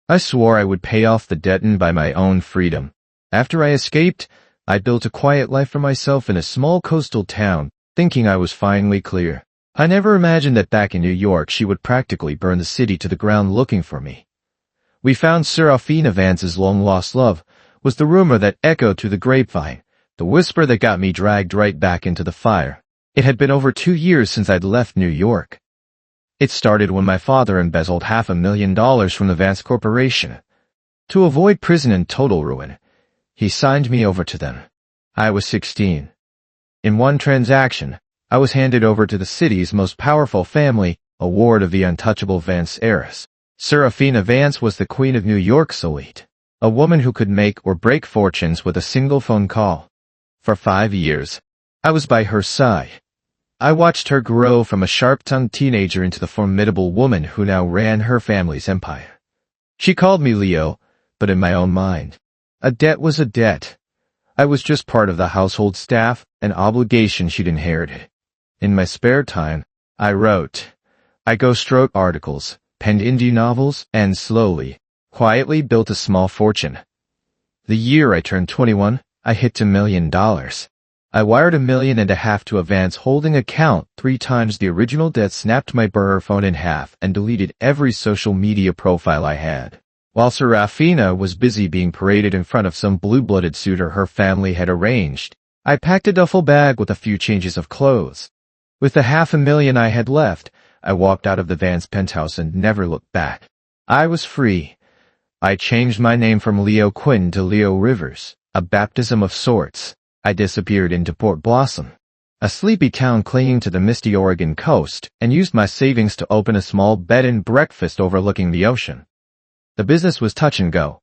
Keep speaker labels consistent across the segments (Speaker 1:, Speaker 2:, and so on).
Speaker 1: I swore I would pay off the debt and buy my own freedom. After I escaped, I built a quiet life for myself in a small coastal town, thinking I was finally clear. I never imagined that back in New York she would practically burn the city to the ground looking for me. We found Serafina Vance's long-lost love was the rumor that echoed through the grapevine, the whisper that got me dragged right back into the fire. It had been over 2 years since I'd left New York. It started when my father embezzled $500,000 from the Vance Corporation. To avoid prison and total ruin, he signed me over to them. I was 16. In one transaction, I was handed over to the city's most powerful family, a ward of the untouchable Vance heiress. Serafina Vance was the queen of New York's elite, a woman who could make or break fortunes with a single phone call. For 5 years, I was by her side. I watched her grow from a sharp-tongued teenager into the formidable woman who now ran her family's empire. She called me Leo, but in my own mind, a debt was a debt. I was just part of the household staff, an obligation she'd inherited. In my spare time, I wrote. I ghostwrote articles, penned indie novels, and slowly, quietly built a small fortune. The year I turned 21, I hit $1 million. I wired $1.5 million to a Vance holding account 3 times the original debt, snapped my burner phone in half, and deleted every social media profile I had. While Serafina was busy being paraded in front of some blue-blooded suitor her family had arranged, I packed a duffel bag with a few changes of clothes. With the $500,000 I had left, I walked out of the Vance penthouse and never looked back. I was free. I changed my name from Leo Quinn to Leo Rivers, a baptism of sorts. I disappeared into Port Blossom, a sleepy town clinging to the misty Oregon coast, and used my savings to open a small bed and breakfast overlooking the ocean. The business was touch and go,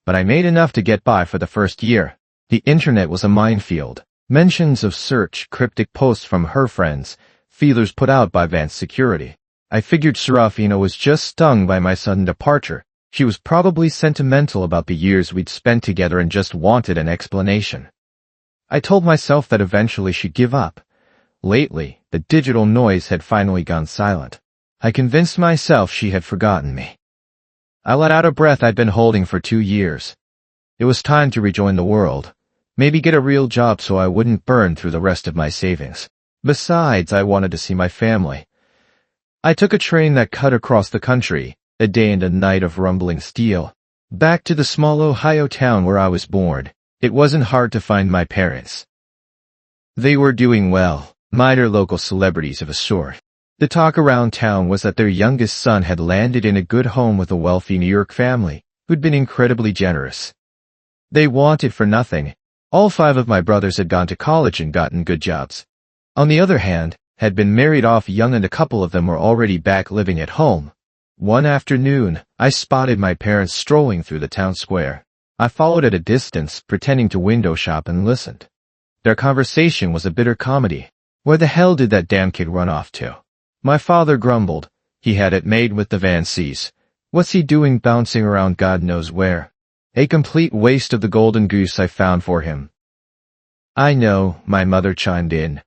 Speaker 1: but I made enough to get by for the first year. The internet was a minefield. Mentions of search, cryptic posts from her friends, feelers put out by Vance Security. I figured Serafina was just stung by my sudden departure. She was probably sentimental about the years we'd spent together and just wanted an explanation. I told myself that eventually she'd give up. Lately, the digital noise had finally gone silent. I convinced myself she had forgotten me. I let out a breath I'd been holding for 2 years. It was time to rejoin the world. Maybe get a real job so I wouldn't burn through the rest of my savings. Besides, I wanted to see my family. I took a train that cut across the country, a day and a night of rumbling steel, back to the small Ohio town where I was born. It wasn't hard to find my parents. They were doing well, minor local celebrities of a sort. The talk around town was that their youngest son had landed in a good home with a wealthy New York family, who'd been incredibly generous. They wanted for nothing. All 5 of my brothers had gone to college and gotten good jobs. On the other hand, had been married off young, and a couple of them were already back living at home. One afternoon, I spotted my parents strolling through the town square. I followed at a distance, pretending to window shop, and listened. Their conversation was a bitter comedy. Where the hell did that damn kid run off to? My father grumbled. He had it made with the Vanceys. What's he doing bouncing around God knows where? A complete waste of the golden goose I found for him. I know, my mother chimed in.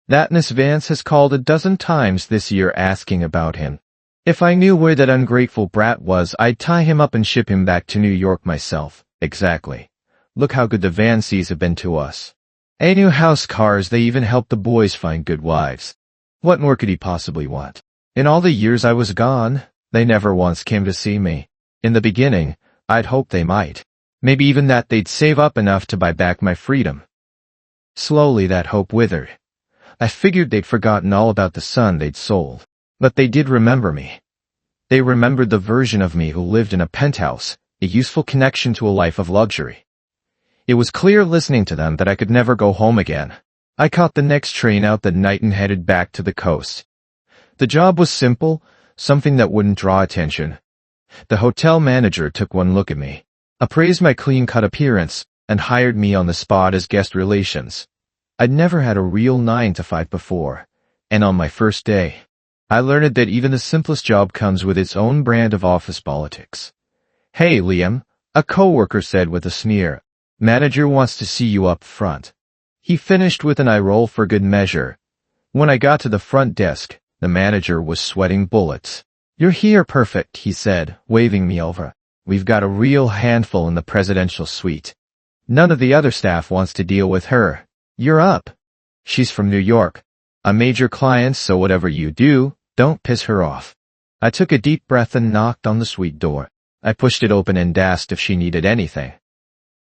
Speaker 1: That Miss Vance has called 12 times this year asking about him. If I knew where that ungrateful brat was, I'd tie him up and ship him back to New York myself. Exactly. Look how good the Vanceys have been to us. A new house, cars, they even helped the boys find good wives. What more could he possibly want? In all the years I was gone, they never once came to see me. In the beginning, I'd hoped they might. Maybe even that they'd save up enough to buy back my freedom. Slowly that hope withered. I figured they'd forgotten all about the son they'd sold. But they did remember me. They remembered the version of me who lived in a penthouse, a useful connection to a life of luxury. It was clear listening to them that I could never go home again. I caught the next train out that night and headed back to the coast. The job was simple, something that wouldn't draw attention. The hotel manager took one look at me, appraised my clean-cut appearance, and hired me on the spot as guest relations. I'd never had a real 9-to-5 before, and on my first day, I learned that even the simplest job comes with its own brand of office politics. Hey, Liam, a coworker said with a sneer. Manager wants to see you up front. He finished with an eye roll for good measure. When I got to the front desk, the manager was sweating bullets. You're here, perfect, he said, waving me over. We've got a real handful in the presidential suite. None of the other staff wants to deal with her. You're up. She's from New York. A major client, so whatever you do, don't piss her off." I took a deep breath and knocked on the suite door. I pushed it open and asked if she needed anything.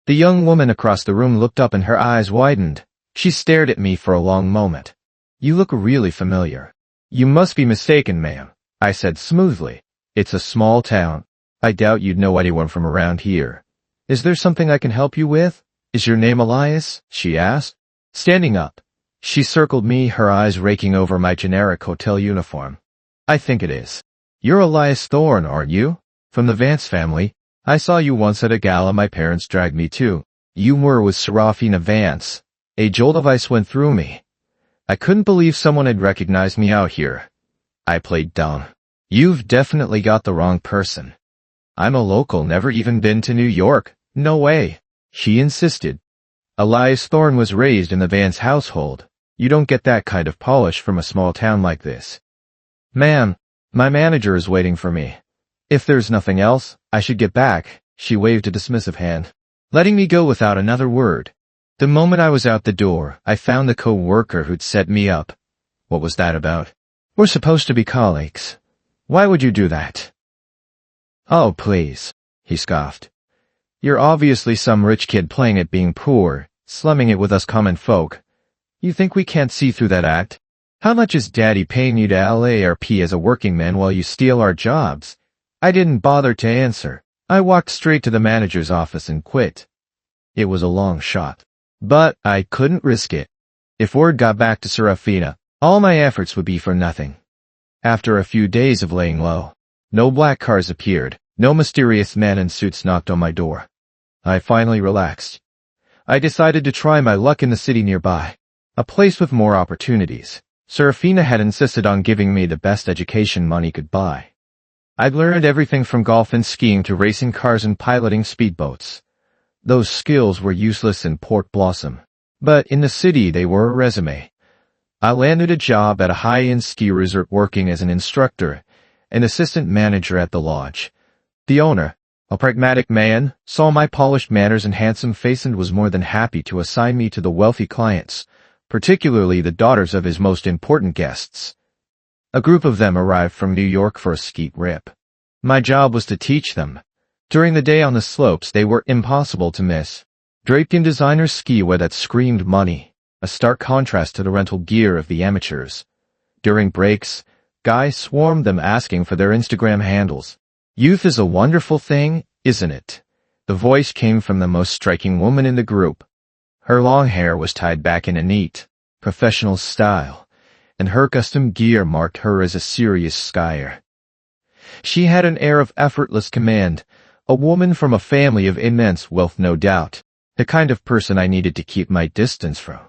Speaker 1: The young woman across the room looked up and her eyes widened. She stared at me for a long moment. "You look really familiar." "You must be mistaken, ma'am," I said smoothly. "It's a small town. I doubt you'd know anyone from around here. Is there something I can help you with? Is your name Elias?" she asked. Standing up, she circled me, her eyes raking over my generic hotel uniform. "I think it is. You're Elias Thorne, aren't you? From the Vance family. I saw you once at a gala my parents dragged me to. You were with Serafina Vance." A jolt of ice went through me. I couldn't believe someone had recognized me out here. I played dumb. "You've definitely got the wrong person. I'm a local, never even been to New York." "No way," she insisted. "Elias Thorne was raised in the Vance household. You don't get that kind of polish from a small town like this." "Ma'am, my manager is waiting for me. If there's nothing else, I should get back." She waved a dismissive hand, letting me go without another word. The moment I was out the door, I found the co-worker who'd set me up. "What was that about?" "We're supposed to be colleagues. Why would you do that?" "Oh, please," he scoffed. "You're obviously some rich kid playing at being poor, slumming it with us common folk. You think we can't see through that act? How much is Daddy paying you to LARP as a working man while you steal our jobs?" I didn't bother to answer. I walked straight to the manager's office and quit. It was a long shot, but I couldn't risk it. If word got back to Serafina, all my efforts would be for nothing. After a few days of laying low, no black cars appeared, no mysterious men in suits knocked on my door. I finally relaxed. I decided to try my luck in the city nearby, a place with more opportunities. Serafina had insisted on giving me the best education money could buy. I'd learned everything from golf and skiing to racing cars and piloting speedboats. Those skills were useless in Port Blossom, but in the city they were a resume. I landed a job at a high-end ski resort working as an instructor, an assistant manager at the lodge. The owner, a pragmatic man, saw my polished manners and handsome face and was more than happy to assign me to the wealthy clients, particularly the daughters of his most important guests. A group of them arrived from New York for a ski trip. My job was to teach them. During the day on the slopes they were impossible to miss, draped in designer ski wear that screamed money, a stark contrast to the rental gear of the amateurs. During breaks, guys swarmed them asking for their Instagram handles. "Youth is a wonderful thing, isn't it?" The voice came from the most striking woman in the group. Her long hair was tied back in a neat, professional style, and her custom gear marked her as a serious skier. She had an air of effortless command, a woman from a family of immense wealth, no doubt, the kind of person I needed to keep my distance from.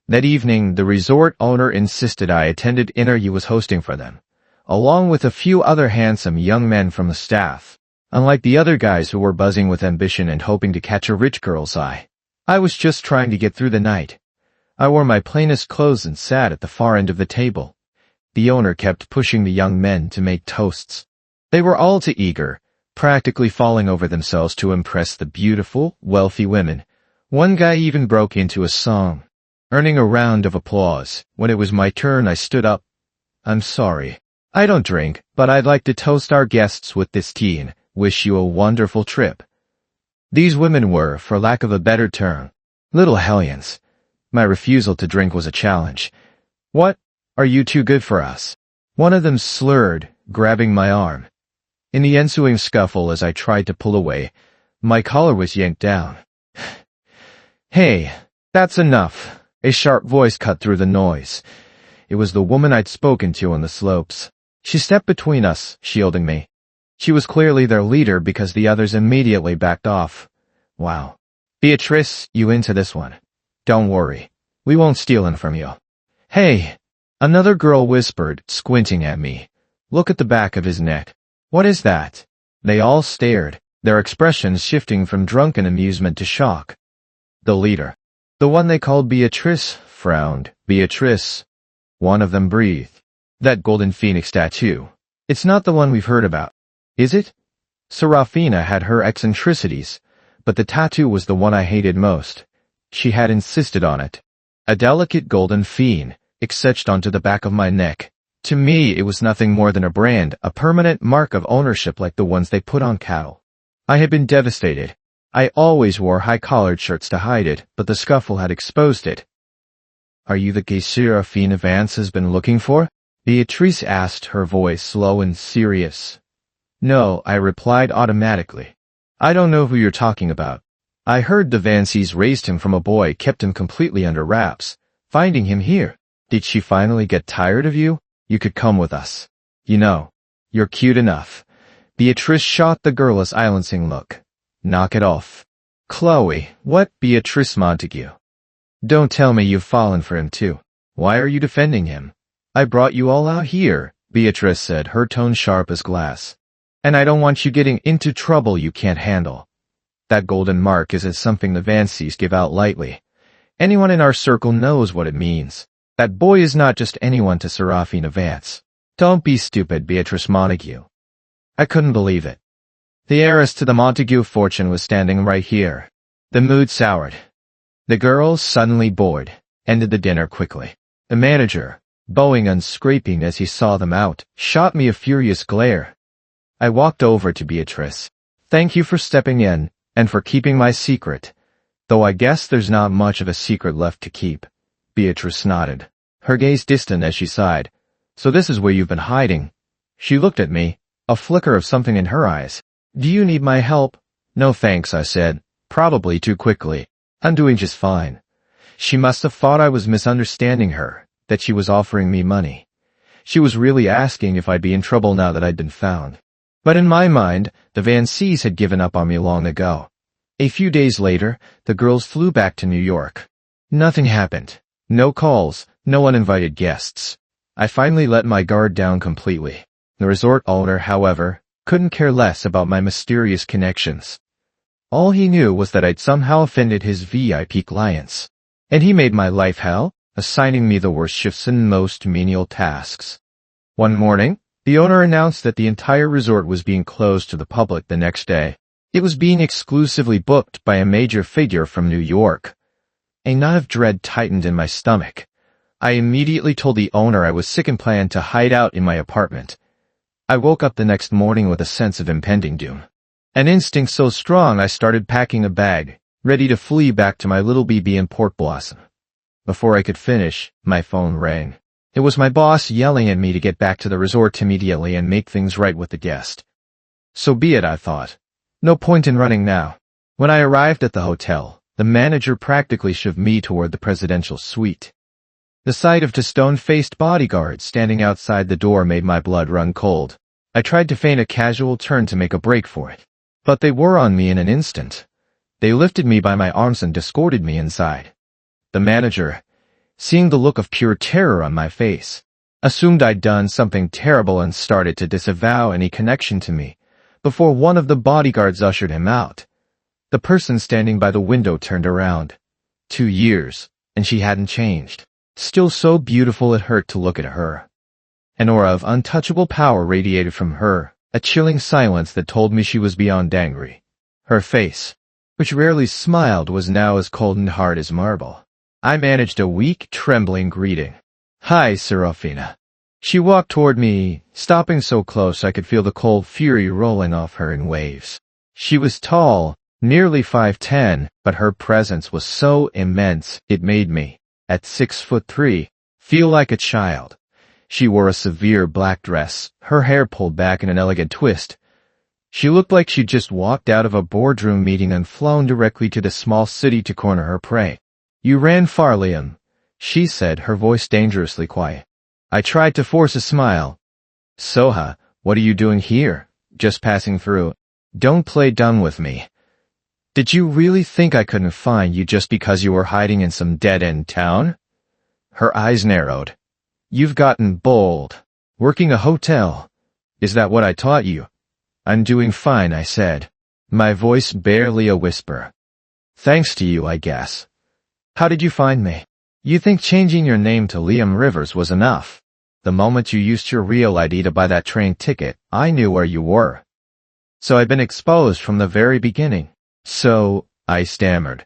Speaker 1: That evening, the resort owner insisted I attend dinner he was hosting for them, along with a few other handsome young men from the staff. Unlike the other guys who were buzzing with ambition and hoping to catch a rich girl's eye, I was just trying to get through the night. I wore my plainest clothes and sat at the far end of the table. The owner kept pushing the young men to make toasts. They were all too eager, practically falling over themselves to impress the beautiful, wealthy women. One guy even broke into a song, earning a round of applause. When it was my turn, I stood up. "I'm sorry. I don't drink, but I'd like to toast our guests with this tea and wish you a wonderful trip." These women were, for lack of a better term, little hellions. My refusal to drink was a challenge. "What? Are you too good for us?" One of them slurred, grabbing my arm. In the ensuing scuffle as I tried to pull away, my collar was yanked down. "Hey, that's enough." A sharp voice cut through the noise. It was the woman I'd spoken to on the slopes. She stepped between us, shielding me. She was clearly their leader because the others immediately backed off. "Wow. Beatrice, you into this one? Don't worry. We won't steal him from you." "Hey," another girl whispered, squinting at me. "Look at the back of his neck. What is that?" They all stared, their expressions shifting from drunken amusement to shock. The leader, the one they called Beatrice, frowned. "Beatrice." One of them breathed. "That golden phoenix tattoo. It's not the one we've heard about, is it?" Serafina had her eccentricities, but the tattoo was the one I hated most. She had insisted on it. A delicate golden fiend, etched onto the back of my neck. To me, it was nothing more than a brand, a permanent mark of ownership like the ones they put on cattle. I had been devastated. I always wore high-collared shirts to hide it, but the scuffle had exposed it. "Are you the gay Serafina Vance has been looking for?" Beatrice asked, her voice slow and serious. "No," I replied automatically. "I don't know who you're talking about. I heard the Vances raised him from a boy, kept him completely under wraps. Finding him here. Did she finally get tired of you? You could come with us. You know, you're cute enough." Beatrice shot the girl a silencing look. "Knock it off." "Chloe, what?" Beatrice Montague. "Don't tell me you've fallen for him too. Why are you defending him?" "I brought you all out here," Beatrice said, her tone sharp as glass. "And I don't want you getting into trouble you can't handle. That golden mark isn't something the Vances give out lightly. Anyone in our circle knows what it means. That boy is not just anyone to Serafina Vance." "Don't be stupid," Beatrice Montague. I couldn't believe it. The heiress to the Montague fortune was standing right here. The mood soured. The girls, suddenly bored, ended the dinner quickly. The manager, bowing and scraping as he saw them out, shot me a furious glare. I walked over to Beatrice. "Thank you for stepping in, and for keeping my secret. Though I guess there's not much of a secret left to keep." Beatrice nodded, her gaze distant as she sighed. "So this is where you've been hiding." She looked at me, a flicker of something in her eyes. "Do you need my help?" "No thanks," I said, probably too quickly. "I'm doing just fine." She must have thought I was misunderstanding her, that she was offering me money. She was really asking if I'd be in trouble now that I'd been found. But in my mind, the Vances had given up on me long ago. A few days later, the girls flew back to New York. Nothing happened. No calls, no uninvited guests. I finally let my guard down completely. The resort owner, however, couldn't care less about my mysterious connections. All he knew was that I'd somehow offended his VIP clients. And he made my life hell, assigning me the worst shifts and most menial tasks. One morning, the owner announced that the entire resort was being closed to the public the next day. It was being exclusively booked by a major figure from New York. A knot of dread tightened in my stomach. I immediately told the owner I was sick and planned to hide out in my apartment. I woke up the next morning with a sense of impending doom. An instinct so strong I started packing a bag, ready to flee back to my little BB in Port Blossom. Before I could finish, my phone rang. It was my boss yelling at me to get back to the resort immediately and make things right with the guest. So be it, I thought. No point in running now. When I arrived at the hotel, the manager practically shoved me toward the presidential suite. The sight of two stone-faced bodyguards standing outside the door made my blood run cold. I tried to feign a casual turn to make a break for it. But they were on me in an instant. They lifted me by my arms and escorted me inside. The manager, seeing the look of pure terror on my face, assumed I'd done something terrible and started to disavow any connection to me, before one of the bodyguards ushered him out. The person standing by the window turned around. 2 years, and she hadn't changed. Still so beautiful it hurt to look at her. An aura of untouchable power radiated from her, a chilling silence that told me she was beyond angry. Her face, which rarely smiled, was now as cold and hard as marble. I managed a weak, trembling greeting. "Hi, Serafina." She walked toward me, stopping so close I could feel the cold fury rolling off her in waves. She was tall, nearly 5'10", but her presence was so immense it made me, at 6'3", feel like a child. She wore a severe black dress, her hair pulled back in an elegant twist. She looked like she'd just walked out of a boardroom meeting and flown directly to the small city to corner her prey. "You ran far, Liam," she said, her voice dangerously quiet. I tried to force a smile. "Soha, what are you doing here? Just passing through." "Don't play dumb with me. Did you really think I couldn't find you just because you were hiding in some dead-end town?" Her eyes narrowed. "You've gotten bold. Working a hotel. Is that what I taught you?" "I'm doing fine," I said, my voice barely a whisper. "Thanks to you, I guess." "How did you find me?" "You think changing your name to Liam Rivers was enough? The moment you used your real ID to buy that train ticket, I knew where you were." so I've been exposed from the very beginning. So, I stammered.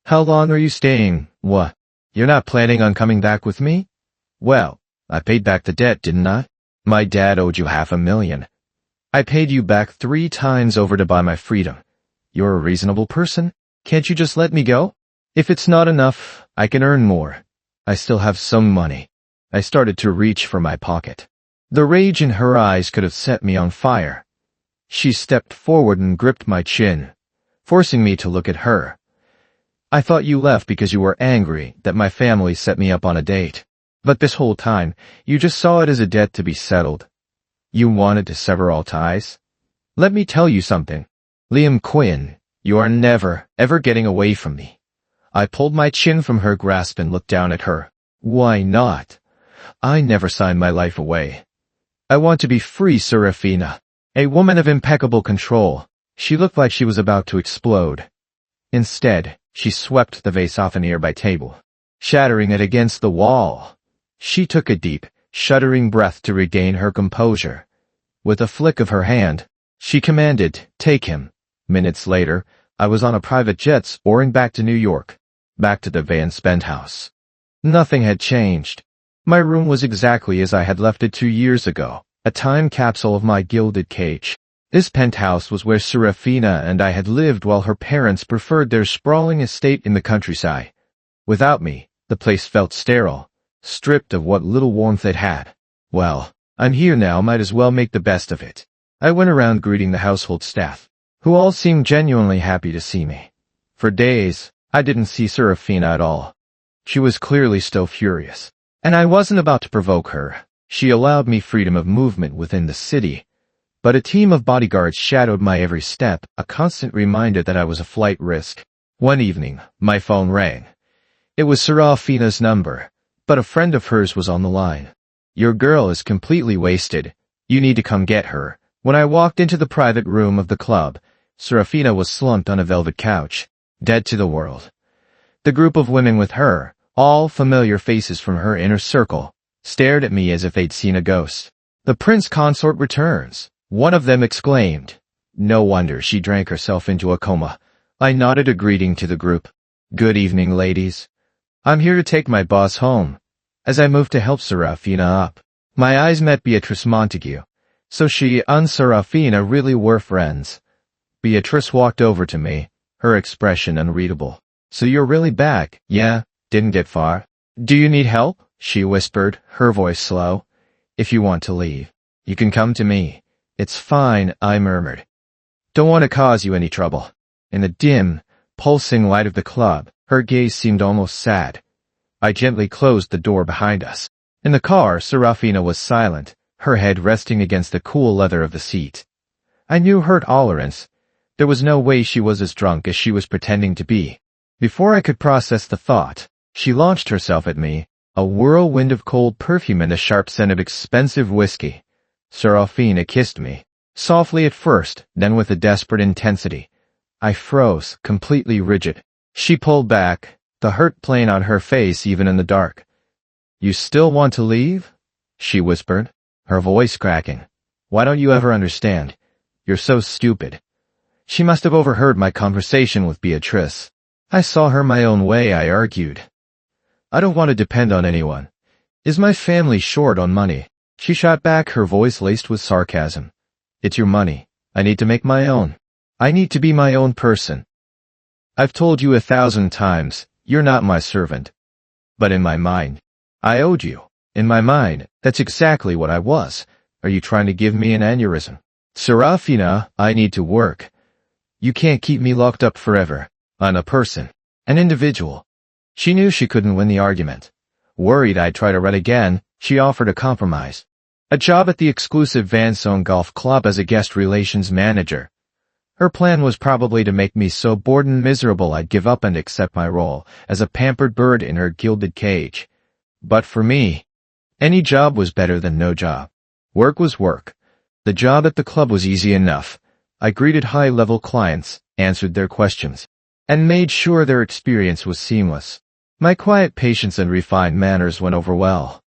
Speaker 1: How long are you staying? What? You're not planning on coming back with me? Well, I paid back the debt, didn't I? My dad owed you $500,000. I paid you back 3 times over to buy my freedom. You're a reasonable person. Can't you just let me go? If it's not enough, I can earn more. I still have some money. I started to reach for my pocket. The rage in her eyes could have set me on fire. She stepped forward and gripped my chin, forcing me to look at her. I thought you left because you were angry that my family set me up on a date. But this whole time, you just saw it as a debt to be settled. You wanted to sever all ties? Let me tell you something. Liam Quinn, you are never, ever getting away from me. I pulled my chin from her grasp and looked down at her. Why not? I never signed my life away. I want to be free, Serafina. A woman of impeccable control. She looked like she was about to explode. Instead, she swept the vase off a nearby table, shattering it against the wall. She took a deep, shuddering breath to regain her composure. With a flick of her hand, she commanded, "Take him." Minutes later, I was on a private jet soaring back to New York, back to the Van Spent house. Nothing had changed. My room was exactly as I had left it 2 years ago, a time capsule of my gilded cage. This penthouse was where Serafina and I had lived while her parents preferred their sprawling estate in the countryside. Without me, the place felt sterile, stripped of what little warmth it had. Well, I'm here now, might as well make the best of it. I went around greeting the household staff, who all seemed genuinely happy to see me. For days, I didn't see Serafina at all. She was clearly still furious, and I wasn't about to provoke her. She allowed me freedom of movement within the city, but a team of bodyguards shadowed my every step, a constant reminder that I was a flight risk. One evening, my phone rang. It was Serafina's number, but a friend of hers was on the line. "Your girl is completely wasted. You need to come get her." When I walked into the private room of the club, Serafina was slumped on a velvet couch, dead to the world. The group of women with her, all familiar faces from her inner circle, stared at me as if they'd seen a ghost. "The prince consort returns," one of them exclaimed. No wonder she drank herself into a coma. I nodded a greeting to the group. "Good evening, ladies. I'm here to take my boss home." As I moved to help Serafina up, my eyes met Beatrice Montague. So she and Serafina really were friends. Beatrice walked over to me, her expression unreadable. "So you're really back, yeah? Didn't get far? Do you need help?" she whispered, her voice slow. "If you want to leave, you can come to me." "It's fine," I murmured. "Don't want to cause you any trouble." In the dim, pulsing light of the club, her gaze seemed almost sad. I gently closed the door behind us. In the car, Serafina was silent, her head resting against the cool leather of the seat. I knew her tolerance. There was no way she was as drunk as she was pretending to be. Before I could process the thought, she launched herself at me, a whirlwind of cold perfume and a sharp scent of expensive whiskey. Serafina kissed me, softly at first, then with a desperate intensity. I froze, completely rigid. She pulled back, the hurt plain on her face even in the dark. "You still want to leave?" she whispered, her voice cracking. "Why don't you ever understand? You're so stupid." She must have overheard my conversation with Beatrice. "I saw her my own way," I argued. "I don't want to depend on anyone. Is my family short on money?" She shot back, her voice laced with sarcasm. "It's your money. I need to make my own. I need to be my own person. I've told you 1,000 times, you're not my servant. But in my mind, I owed you. In my mind, that's exactly what I was. Are you trying to give me an aneurysm?" "Serafina, I need to work. You can't keep me locked up forever. I'm a person, an individual." She knew she couldn't win the argument. Worried I'd try to run again, she offered a compromise. A job at the exclusive Van Zone Golf Club as a guest relations manager. Her plan was probably to make me so bored and miserable I'd give up and accept my role as a pampered bird in her gilded cage. But for me, any job was better than no job. Work was work. The job at the club was easy enough. I greeted high-level clients, answered their questions, and made sure their experience was seamless. My quiet patience and refined manners went over well.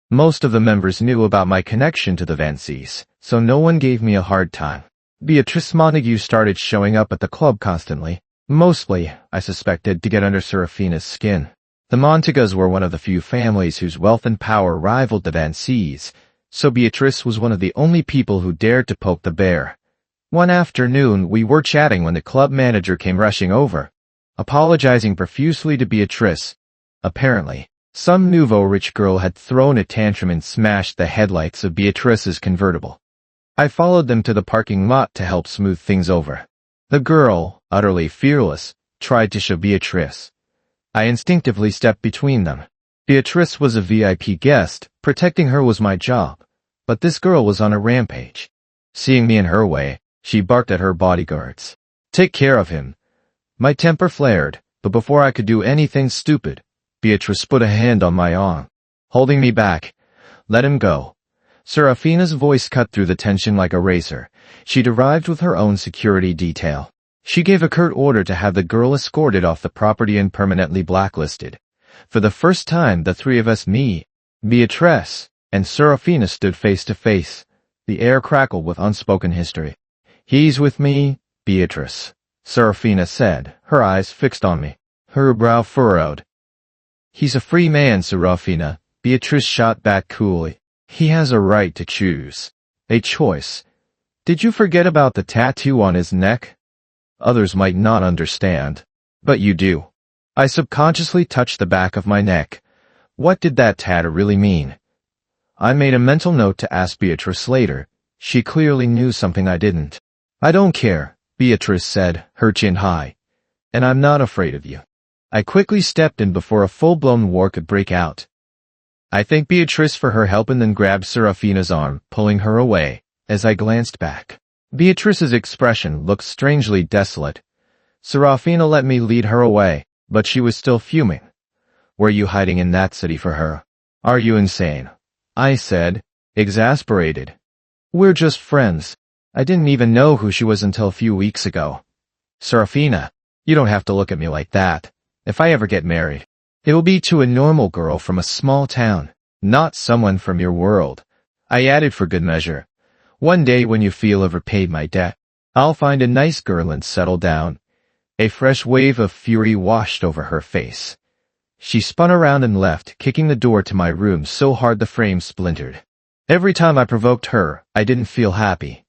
Speaker 1: Most of the members knew about my connection to the Vancies, so no one gave me a hard time. Beatrice Montague started showing up at the club constantly. Mostly, I suspected, to get under Serafina's skin. The Montagues were one of the few families whose wealth and power rivaled the Vancees, so Beatrice was one of the only people who dared to poke the bear. One afternoon, we were chatting when the club manager came rushing over, apologizing profusely to Beatrice. Apparently, some nouveau rich girl had thrown a tantrum and smashed the headlights of Beatrice's convertible. I followed them to the parking lot to help smooth things over. The girl, utterly fearless, tried to shove Beatrice. I instinctively stepped between them. Beatrice was a VIP guest, protecting her was my job, but this girl was on a rampage. Seeing me in her way, she barked at her bodyguards. "Take care of him." My temper flared, but before I could do anything stupid, Beatrice put a hand on my arm, holding me back. "Let him go." Serafina's voice cut through the tension like a razor. She'd arrived with her own security detail. She gave a curt order to have the girl escorted off the property and permanently blacklisted. For the first time, the three of us, me, Beatrice, and Serafina, stood face to face. The air crackled with unspoken history. "He's with me, Beatrice," Serafina said, her eyes fixed on me, her brow furrowed. "He's a free man, Serafina," Beatrice shot back coolly. "He has a right to choose. A choice. Did you forget about the tattoo on his neck? Others might not understand, but you do." I subconsciously touched the back of my neck. What did that tattoo really mean? I made a mental note to ask Beatrice later. She clearly knew something I didn't. "I don't care," Beatrice said, her chin high. "And I'm not afraid of you." I quickly stepped in before a full-blown war could break out. I thanked Beatrice for her help and then grabbed Serafina's arm, pulling her away. As I glanced back, Beatrice's expression looked strangely desolate. Serafina let me lead her away, but she was still fuming. "Were you hiding in that city for her? Are you insane?" I said, exasperated. "We're just friends. I didn't even know who she was until a few weeks ago." "Serafina, you don't have to look at me like that. If I ever get married, it'll be to a normal girl from a small town, not someone from your world." I added for good measure, "One day when you feel I've repaid my debt, I'll find a nice girl and settle down." A fresh wave of fury washed over her face. She spun around and left, kicking the door to my room so hard the frame splintered. Every time I provoked her, I didn't feel happy.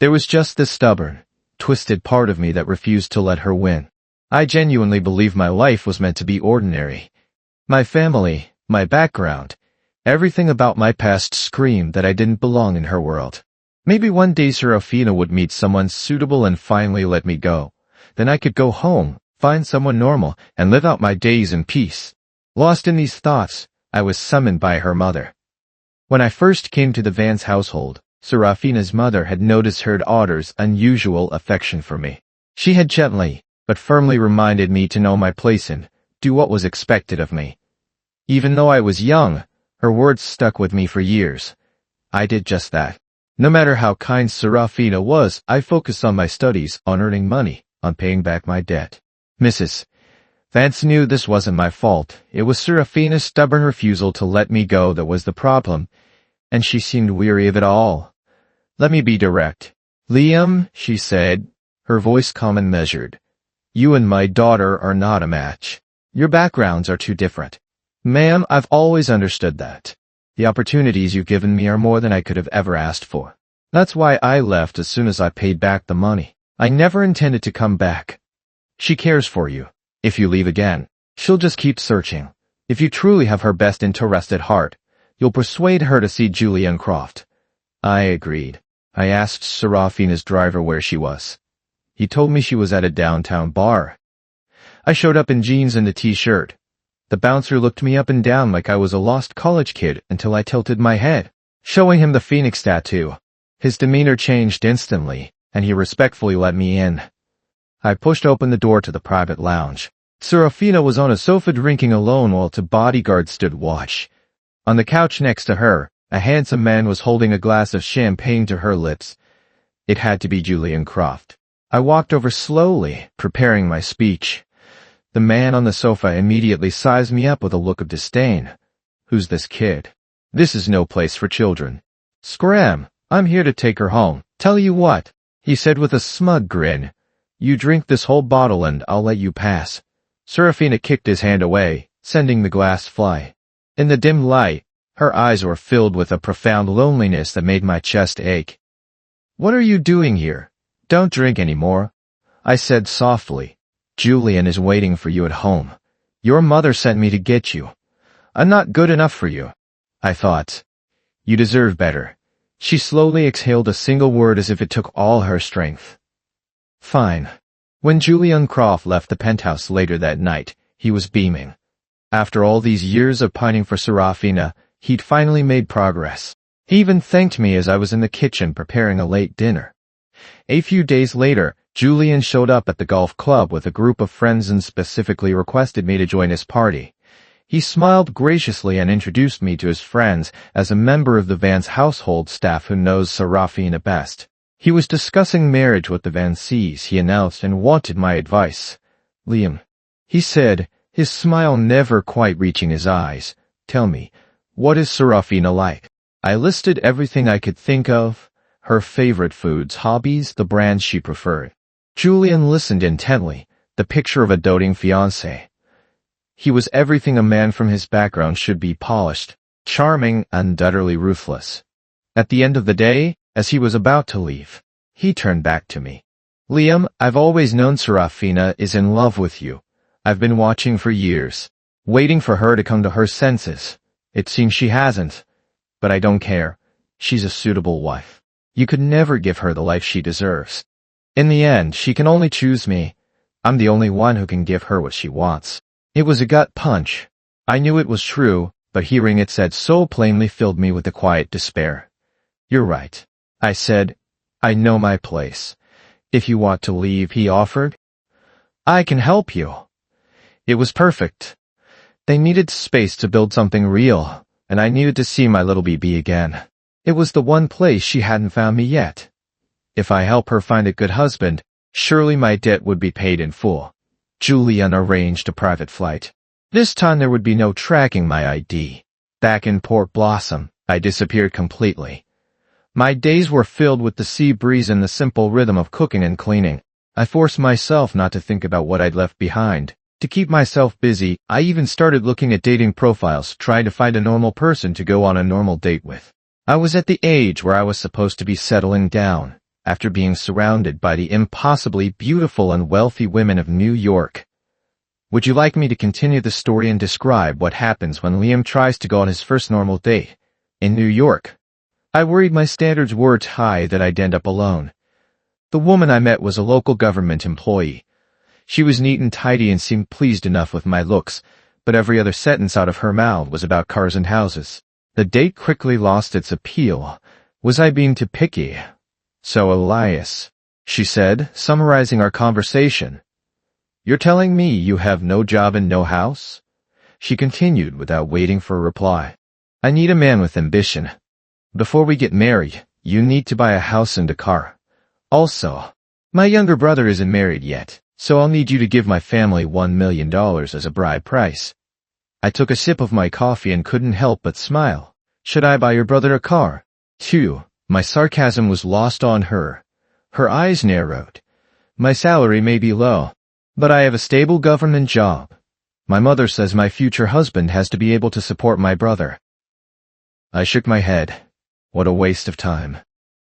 Speaker 1: There was just this stubborn, twisted part of me that refused to let her win. I genuinely believed my life was meant to be ordinary. My family, my background, everything about my past screamed that I didn't belong in her world. Maybe one day Serafina would meet someone suitable and finally let me go. Then I could go home, find someone normal, and live out my days in peace. Lost in these thoughts, I was summoned by her mother. When I first came to the Vance household, Serafina's mother had noticed her daughter's unusual affection for me. She had gently, but firmly reminded me to know my place and do what was expected of me. Even though I was young, her words stuck with me for years. I did just that. No matter how kind Serafina was, I focused on my studies, on earning money, on paying back my debt. Mrs. Vance knew this wasn't my fault. It was Serafina's stubborn refusal to let me go that was the problem, and she seemed weary of it all. "Let me be direct. Liam," she said, her voice calm and measured, "you and my daughter are not a match. Your backgrounds are too different. Ma'am, I've always understood that. The opportunities you've given me are more than I could have ever asked for. That's why I left as soon as I paid back the money. I never intended to come back. She cares for you. If you leave again, she'll just keep searching. If you truly have her best interest at heart, you'll persuade her to see Julian Croft." I agreed. I asked Serafina's driver where she was. He told me she was at a downtown bar. I showed up in jeans and a t-shirt. The bouncer looked me up and down like I was a lost college kid until I tilted my head, showing him the phoenix tattoo. His demeanor changed instantly, and he respectfully let me in. I pushed open the door to the private lounge. Serafina was on a sofa drinking alone while two bodyguards stood watch. On the couch next to her, a handsome man was holding a glass of champagne to her lips. It had to be Julian Croft. I walked over slowly, preparing my speech. The man on the sofa immediately sized me up with a look of disdain. "Who's this kid? This is no place for children." "Scram, I'm here to take her home. Tell you what, he said with a smug grin. You drink this whole bottle and I'll let you pass. Serafina kicked his hand away, sending the glass fly. In the dim light, her eyes were filled with a profound loneliness that made my chest ache. What are you doing here? Don't drink anymore, I said softly. Julian is waiting for you at home. Your mother sent me to get you. I'm not good enough for you, I thought. You deserve better. She slowly exhaled a single word as if it took all her strength. Fine. When Julian Croft left the penthouse later that night, he was beaming. After all these years of pining for Serafina, he'd finally made progress. He even thanked me as I was in the kitchen preparing a late dinner. A few days later, Julian showed up at the golf club with a group of friends and specifically requested me to join his party. He smiled graciously and introduced me to his friends as a member of the Van's household staff who knows Serafina best. He was discussing marriage with the Van C's, he announced, and wanted my advice. Liam, he said, his smile never quite reaching his eyes. Tell me, what is Serafina like? I listed everything I could think of, her favorite foods, hobbies, the brands she preferred. Julian listened intently, the picture of a doting fiancé. He was everything a man from his background should be: polished, charming, and utterly ruthless. At the end of the day, as he was about to leave, he turned back to me. Liam, I've always known Serafina is in love with you. I've been watching for years, waiting for her to come to her senses. It seems she hasn't. But I don't care. She's a suitable wife. You could never give her the life she deserves. In the end, she can only choose me. I'm the only one who can give her what she wants. It was a gut punch. I knew it was true, but hearing it said so plainly filled me with a quiet despair. You're right, I said. I know my place. If you want to leave, he offered, I can help you. It was perfect. They needed space to build something real, and I needed to see my little BB again. It was the one place she hadn't found me yet. If I help her find a good husband, surely my debt would be paid in full. Julian arranged a private flight. This time there would be no tracking my ID. Back in Port Blossom, I disappeared completely. My days were filled with the sea breeze and the simple rhythm of cooking and cleaning. I forced myself not to think about what I'd left behind. To keep myself busy, I even started looking at dating profiles, trying to find a normal person to go on a normal date with. I was at the age where I was supposed to be settling down, after being surrounded by the impossibly beautiful and wealthy women of New York. Would you like me to continue the story and describe what happens when Liam tries to go on his first normal date in New York? I worried my standards were too high that I'd end up alone. The woman I met was a local government employee. She was neat and tidy and seemed pleased enough with my looks, but every other sentence out of her mouth was about cars and houses. The date quickly lost its appeal. Was I being too picky? So Elias, she said, summarizing our conversation. You're telling me you have no job and no house? She continued without waiting for a reply. I need a man with ambition. Before we get married, you need to buy a house and a car. Also, my younger brother isn't married yet, so I'll need you to give my family $1 million as a bride price. I took a sip of my coffee and couldn't help but smile. Should I buy your brother a car? Too. My sarcasm was lost on her. Her eyes narrowed. My salary may be low, but I have a stable government job. My mother says my future husband has to be able to support my brother. I shook my head. What a waste of time.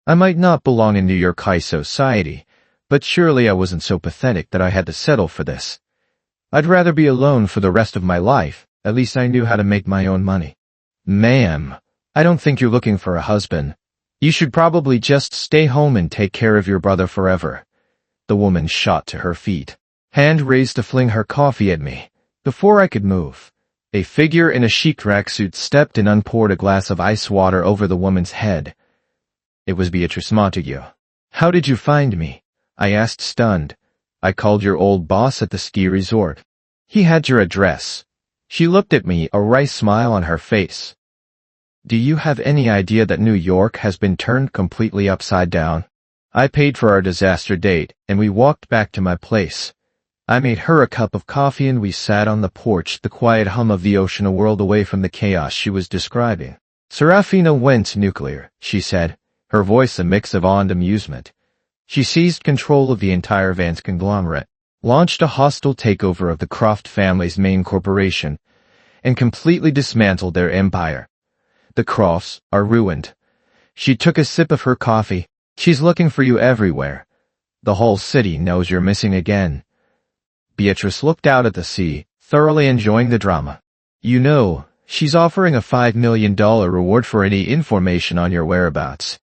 Speaker 1: I might not belong in New York high society, but surely I wasn't so pathetic that I had to settle for this. I'd rather be alone for the rest of my life. At least I knew how to make my own money. Ma'am, I don't think you're looking for a husband. You should probably just stay home and take care of your brother forever. The woman shot to her feet, hand raised to fling her coffee at me. Before I could move, a figure in a chic tracksuit stepped and unpoured a glass of ice water over the woman's head. It was Beatrice Montague. How did you find me? I asked, stunned. I called your old boss at the ski resort. He had your address. She looked at me, a wry smile on her face. Do you have any idea that New York has been turned completely upside down? I paid for our disaster date, and we walked back to my place. I made her a cup of coffee and we sat on the porch, the quiet hum of the ocean a world away from the chaos she was describing. Serafina went nuclear, she said, her voice a mix of awe and amusement. She seized control of the entire Vance conglomerate, launched a hostile takeover of the Croft family's main corporation, and completely dismantled their empire. The Crofts are ruined. She took a sip of her coffee. She's looking for you everywhere. The whole city knows you're missing again. Beatrice looked out at the sea, thoroughly enjoying the drama. You know, she's offering a $5 million reward for any information on your whereabouts.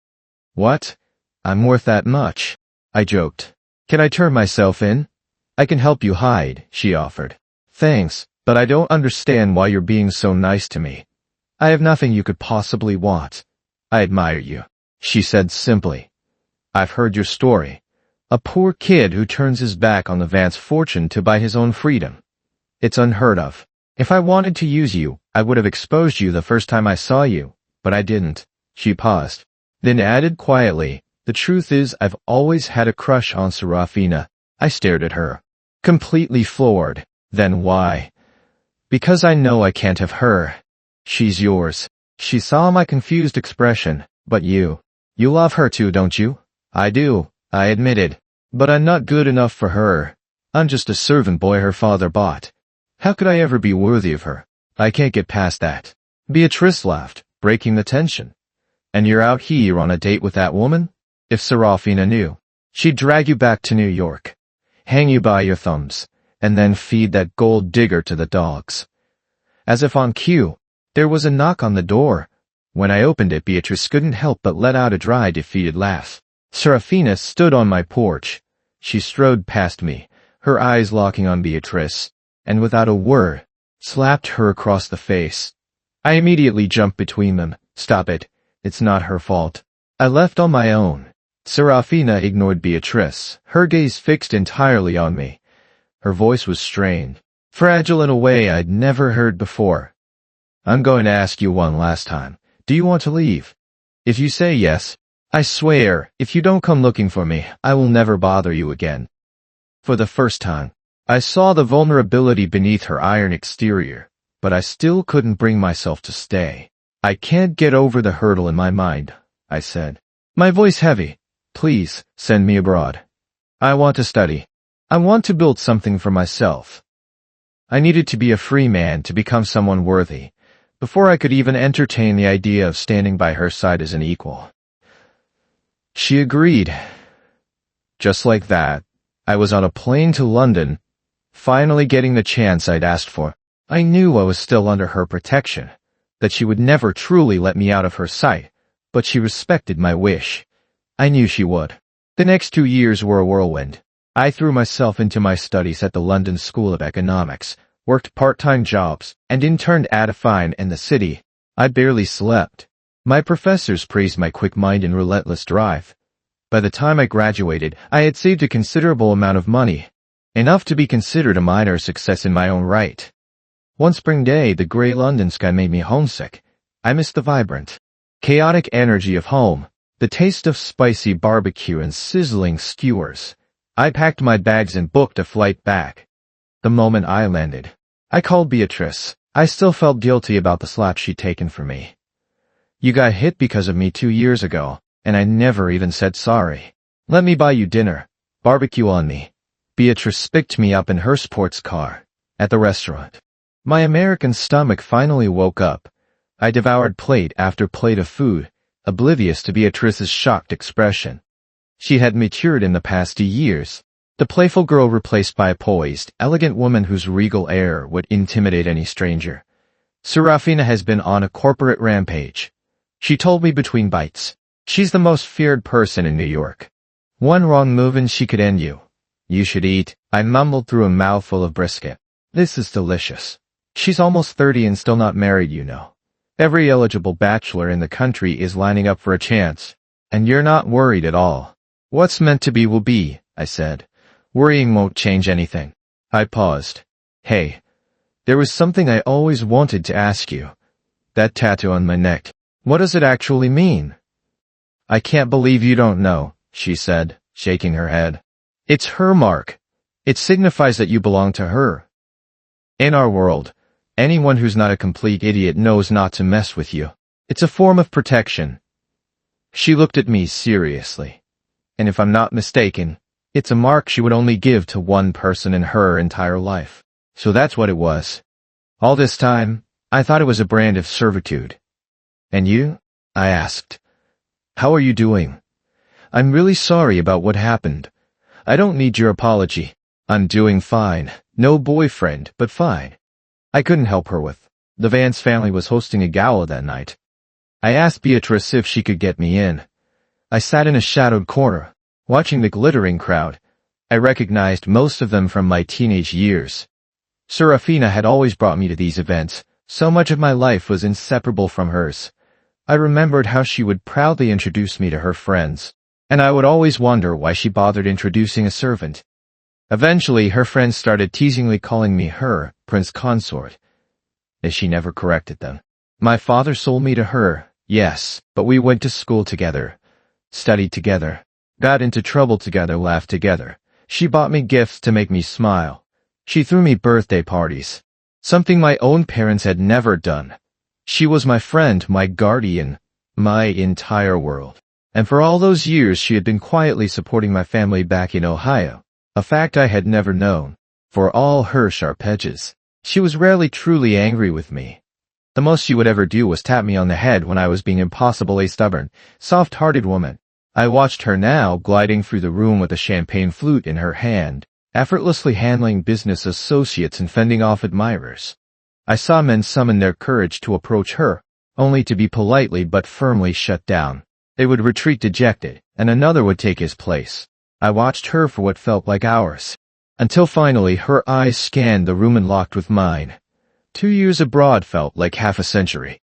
Speaker 1: What? I'm worth that much, I joked. Can I turn myself in? I can help you hide, she offered. Thanks, but I don't understand why you're being so nice to me. I have nothing you could possibly want. I admire you, she said simply. I've heard your story. A poor kid who turns his back on the Vance fortune to buy his own freedom. It's unheard of. If I wanted to use you, I would have exposed you the first time I saw you, but I didn't. She paused, then added quietly, the truth is I've always had a crush on Serafina. I stared at her, completely floored. Then why? Because I know I can't have her. She's yours. She saw my confused expression. But you love her too, don't you? I do, I admitted. But I'm not good enough for her. I'm just a servant boy her father bought. How could I ever be worthy of her? I can't get past that. Beatrice laughed, breaking the tension. And you're out here on a date with that woman? If Serafina knew, she'd drag you back to New York, hang you by your thumbs, and then feed that gold digger to the dogs. As if on cue, there was a knock on the door. When I opened it, Beatrice couldn't help but let out a dry, defeated laugh. Serafina stood on my porch. She strode past me, her eyes locking on Beatrice, and without a word, slapped her across the face. I immediately jumped between them. Stop it. It's not her fault. I left on my own. Serafina ignored Beatrice, her gaze fixed entirely on me. Her voice was strained, fragile in a way I'd never heard before. I'm going to ask you one last time. Do you want to leave? If you say yes, I swear, if you don't come looking for me, I will never bother you again. For the first time, I saw the vulnerability beneath her iron exterior, but I still couldn't bring myself to stay. I can't get over the hurdle in my mind, I said, my voice heavy. Please, send me abroad. I want to study. I want to build something for myself. I needed to be a free man to become someone worthy, before I could even entertain the idea of standing by her side as an equal. She agreed. Just like that, I was on a plane to London, finally getting the chance I'd asked for. I knew I was still under her protection, that she would never truly let me out of her sight, but she respected my wish. I knew she would. The next 2 years were a whirlwind. I threw myself into my studies at the London School of Economics, worked part-time jobs, and interned at a fine in the city. I barely slept. My professors praised my quick mind and relentless drive. By the time I graduated, I had saved a considerable amount of money, enough to be considered a minor success in my own right. One spring day, the gray London sky made me homesick. I missed the vibrant, chaotic energy of home, the taste of spicy barbecue and sizzling skewers. I packed my bags and booked a flight back. The moment I landed, I called Beatrice. I still felt guilty about the slap she'd taken for me. You got hit because of me 2 years ago, and I never even said sorry. Let me buy you dinner. Barbecue on me. Beatrice picked me up in her sports car at the restaurant. My American stomach finally woke up. I devoured plate after plate of food, oblivious to Beatrice's shocked expression. She had matured in the past 2 years. The playful girl replaced by a poised, elegant woman whose regal air would intimidate any stranger. Serafina has been on a corporate rampage. She told me between bites. She's the most feared person in New York. One wrong move and she could end you. You should eat. I mumbled through a mouthful of brisket. This is delicious. She's almost 30 and still not married, you know. Every eligible bachelor in the country is lining up for a chance. And you're not worried at all. What's meant to be will be, I said. Worrying won't change anything. I paused. Hey, there was something I always wanted to ask you. That tattoo on my neck. What does it actually mean? I can't believe you don't know, she said, shaking her head. It's her mark. It signifies that you belong to her. In our world, anyone who's not a complete idiot knows not to mess with you. It's a form of protection. She looked at me seriously. and if I'm not mistaken, it's a mark she would only give to one person in her entire life. So that's what it was. All this time, I thought it was a brand of servitude. And you? I asked. How are you doing? I'm really sorry about what happened. I don't need your apology. I'm doing fine. No boyfriend, but fine. I couldn't help her with. The Vance family was hosting a gala that night. I asked Beatrice if she could get me in. I sat in a shadowed corner, watching the glittering crowd. I recognized most of them from my teenage years. Serafina had always brought me to these events. So much of my life was inseparable from hers. I remembered how she would proudly introduce me to her friends, and I would always wonder why she bothered introducing a servant. Eventually, her friends started teasingly calling me her prince consort, as she never corrected them. My father sold me to her, yes, but we went to school together, studied together, got into trouble together, laughed together. She bought me gifts to make me smile. She threw me birthday parties, something my own parents had never done. She was my friend, my guardian, my entire world. And for all those years she had been quietly supporting my family back in Ohio, a fact I had never known. For all her sharp edges, she was rarely truly angry with me. The most she would ever do was tap me on the head when I was being impossibly stubborn, soft-hearted woman. I watched her now gliding through the room with a champagne flute in her hand, effortlessly handling business associates and fending off admirers. I saw men summon their courage to approach her, only to be politely but firmly shut down. They would retreat dejected, and another would take his place. I watched her for what felt like hours, until finally her eyes scanned the room and locked with mine. 2 years abroad felt like half a century.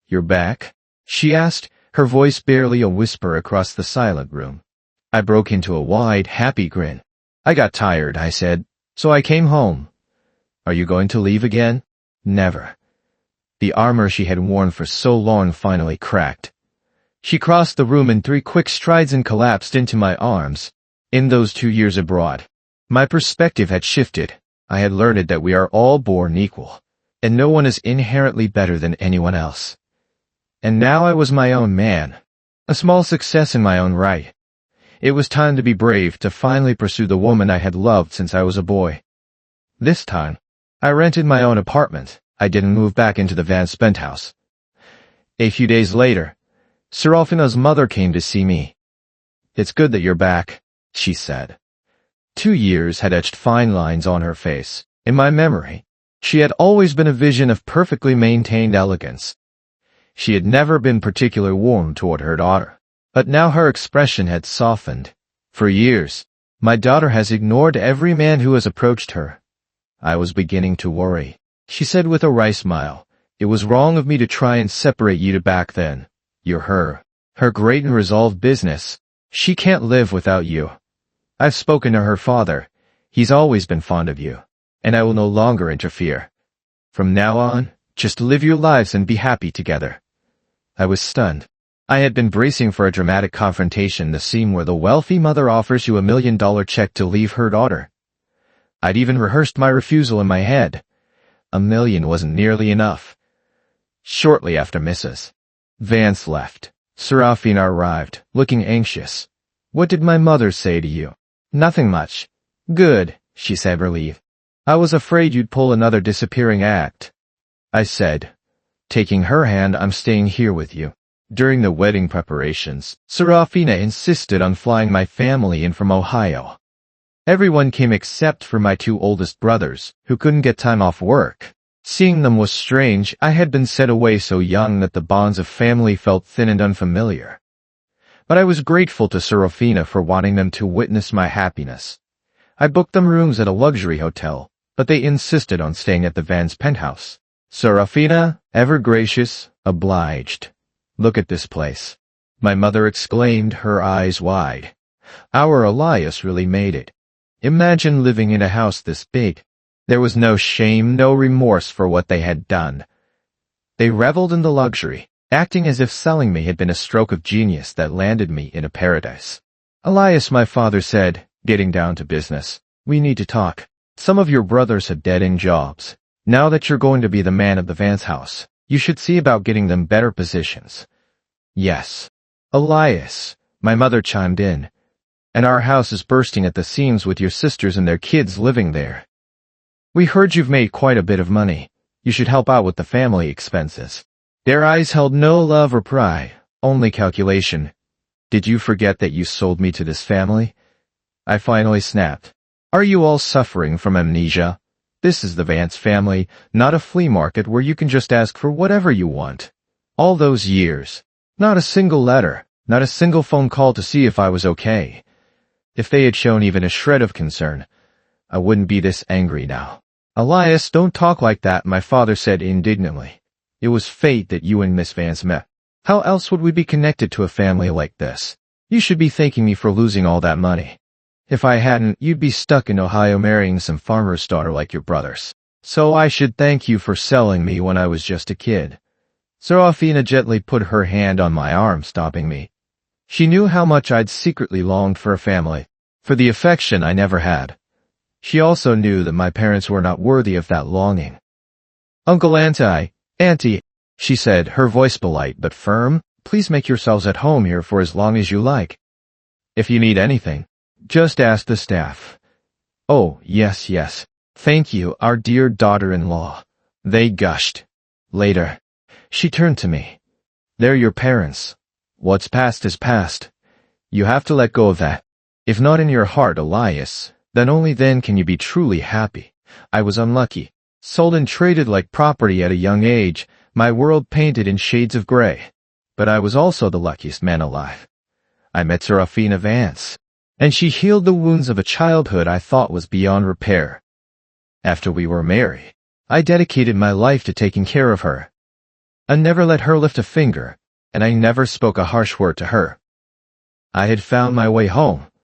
Speaker 1: "You're back?" she asked, her voice barely a whisper across the silent room. I broke into a wide, happy grin. "I got tired," I said, "so I came home." "Are you going to leave again?" "Never." The armor she had worn for so long finally cracked. She crossed the room in 3 quick strides and collapsed into my arms. In those 2 years abroad, my perspective had shifted. I had learned that we are all born equal, and no one is inherently better than anyone else. And now I was my own man, a small success in my own right. It was time to be brave, to finally pursue the woman I had loved since I was a boy. This time, I rented my own apartment. I didn't move back into the Vance penthouse. A few days later, Serafina's mother came to see me. "It's good that you're back," she said. 2 years had etched fine lines on her face. In my memory, she had always been a vision of perfectly maintained elegance. She had never been particularly warm toward her daughter, but now her expression had softened. "For years, my daughter has ignored every man who has approached her. I was beginning to worry," she said with a wry smile. "It was wrong of me to try and separate you back then. You're her great and resolved business. She can't live without you. I've spoken to her father. He's always been fond of you, and I will no longer interfere. From now on, just live your lives and be happy together." I was stunned. I had been bracing for a dramatic confrontation, the scene where the wealthy mother offers you $1 million check to leave her daughter. I'd even rehearsed my refusal in my head. $1 million wasn't nearly enough. Shortly after Mrs. Vance left, Serafina arrived, looking anxious. "What did my mother say to you?" "Nothing much." "Good," she said, relieved. "I was afraid you'd pull another disappearing act." I said, taking her hand, "I'm staying here with you." During the wedding preparations, Serafina insisted on flying my family in from Ohio. Everyone came except for my 2 oldest brothers, who couldn't get time off work. Seeing them was strange. I had been sent away so young that the bonds of family felt thin and unfamiliar. But I was grateful to Serafina for wanting them to witness my happiness. I booked them rooms at a luxury hotel, but they insisted on staying at the Vance penthouse. Serafina, ever gracious, obliged. "Look at this place," my mother exclaimed, her eyes wide. "Our Elias really made it. Imagine living in a house this big." There was no shame, no remorse for what they had done. They reveled in the luxury, acting as if selling me had been a stroke of genius that landed me in a paradise. "Elias," my father said, getting down to business, "we need to talk. Some of your brothers have dead-end jobs. Now that you're going to be the man of the Vance house, you should see about getting them better positions." "Yes, Elias," my mother chimed in. and our house is bursting at the seams with your sisters and their kids living there. We heard you've made quite a bit of money. You should help out with the family expenses." Their eyes held no love or pride, only calculation. "Did you forget that you sold me to this family?" I finally snapped. "Are you all suffering from amnesia? This is the Vance family, not a flea market where you can just ask for whatever you want. All those years, not a single letter, not a single phone call to see if I was okay. If they had shown even a shred of concern, I wouldn't be this angry now." "Elias, don't talk like that," my father said indignantly. "It was fate that you and Miss Vance met. How else would we be connected to a family like this? You should be thanking me for losing all that money. If I hadn't, you'd be stuck in Ohio marrying some farmer's daughter like your brothers. So I should thank you for selling me when I was just a kid." Serafina gently put her hand on my arm, stopping me. She knew how much I'd secretly longed for a family, for the affection I never had. She also knew that my parents were not worthy of that longing. "Uncle Auntie," she said, her voice polite but firm, "please make yourselves at home here for as long as you like. If you need anything, just ask the staff." "Oh, yes. Thank you, our dear daughter-in-law," they gushed. Later, she turned to me. "They're your parents. What's past is past. You have to let go of that. If not in your heart, Elias, then only then can you be truly happy. I was unlucky, sold and traded like property at a young age, my world painted in shades of gray. But I was also the luckiest man alive. I met Serafina Vance, and she healed the wounds of a childhood I thought was beyond repair. After we were married, I dedicated my life to taking care of her. I never let her lift a finger, and I never spoke a harsh word to her. I had found my way home,